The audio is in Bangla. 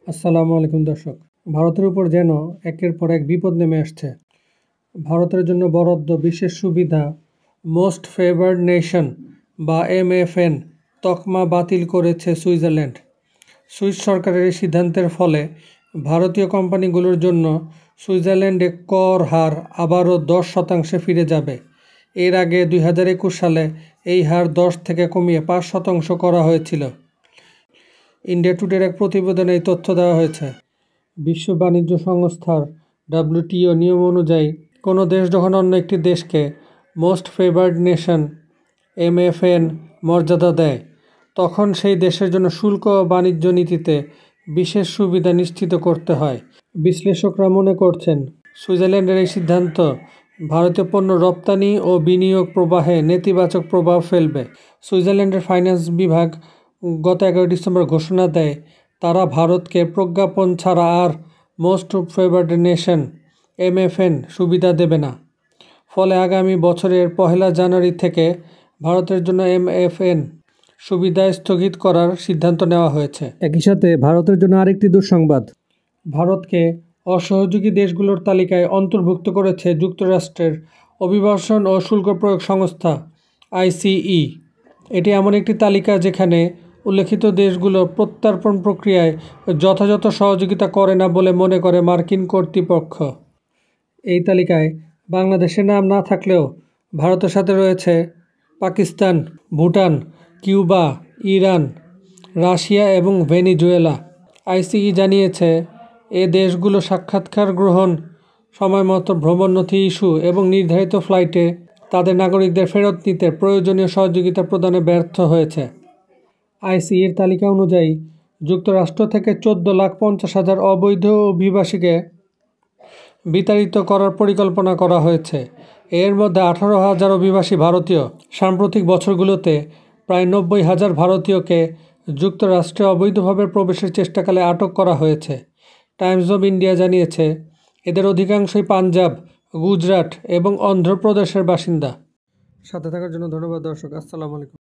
আসসালামু আলাইকুম দর্শক। ভারতের উপর যেন একের পর এক বিপদ নেমে আসছে। ভারতের জন্য বরাদ্দ বিশেষ সুবিধা মোস্ট ফেভার্ড নেশন বা MFN তকমা বাতিল করেছে সুইজারল্যান্ড। সুইস সরকারের এই সিদ্ধান্তের ফলে ভারতীয় কোম্পানিগুলোর জন্য সুইজারল্যান্ডে কর হার আবারও 10% ফিরে যাবে। এর আগে 2021 সালে এই হার 10 থেকে কমিয়ে 5% করা হয়েছিল। ইন্ডিয়া টুডের এক প্রতিবেদনে এই তথ্য দেওয়া হয়েছে। বিশ্ব বাণিজ্য সংস্থার WTO নিয়ম অনুযায়ী কোনো দেশ যখন অন্য একটি দেশকে মোস্ট ফেভার্ড নেশন MFN মর্যাদা দেয়, তখন সেই দেশের জন্য শুল্ক ও বাণিজ্য নীতিতে বিশেষ সুবিধা নিশ্চিত করতে হয়। বিশ্লেষকরা মনে করছেন, সুইজারল্যান্ডের এই সিদ্ধান্ত ভারতীয় পণ্য রপ্তানি ও বিনিয়োগ প্রবাহে নেতিবাচক প্রভাব ফেলবে। সুইজারল্যান্ডের ফাইন্যান্স বিভাগ গত 11 ডিসেম্বর ঘোষণা দেয়, তারা ভারতকে প্রজ্ঞাপন ছাড়া আর মোস্ট ফেভার্ড নেশন MFN সুবিধা দেবে না। ফলে আগামী বছরের 1 জানুয়ারি থেকে ভারতের জন্য MFN সুবিধা স্থগিত করার সিদ্ধান্ত নেওয়া হয়েছে। একই সাথে ভারতের জন্য আরেকটি দুঃসংবাদ। ভারতকে অসহযোগী দেশগুলোর তালিকায় অন্তর্ভুক্ত করেছে যুক্তরাষ্ট্রের অভিবাসন ও শুল্ক প্রয়োগ সংস্থা ICE। এটি এমন একটি তালিকা যেখানে উল্লেখিত দেশগুলো প্রত্যর্পণ প্রক্রিয়ায় যথাযথ সহযোগিতা করে না বলে মনে করে মার্কিন কর্তৃপক্ষ। এই তালিকায় বাংলাদেশের নাম না থাকলেও ভারতের সাথে রয়েছে Pakistan, Bhutan, Cuba, Iran, Russia এবং ভেনেজুয়েলা। ICE জানিয়েছে, এ দেশগুলো সাক্ষাৎকার গ্রহণ, সময়মতো ভ্রমণ নথি ইস্যু এবং নির্ধারিত ফ্লাইটে তাদের নাগরিকদের ফেরত নিতে প্রয়োজনীয় সহযোগিতা প্রদানে ব্যর্থ হয়েছে। ICEর তালিকা অনুযায়ী যুক্তরাষ্ট্র থেকে 14,50,000 অবৈধ অভিবাসীকে বিতাড়িত করার পরিকল্পনা করা হয়েছে। এর মধ্যে 18,000 অভিবাসী ভারতীয়। সাম্প্রতিক বছরগুলোতে প্রায় 90,000 ভারতীয়কে যুক্তরাষ্ট্রে অবৈধভাবে প্রবেশের চেষ্টাকালে আটক করা হয়েছে। টাইমস অব ইন্ডিয়া জানিয়েছে, এদের অধিকাংশই পাঞ্জাব, গুজরাট এবং অন্ধ্রপ্রদেশের বাসিন্দা। সাথে থাকার জন্য ধন্যবাদ দর্শক। আসসালামু আলাইকুম।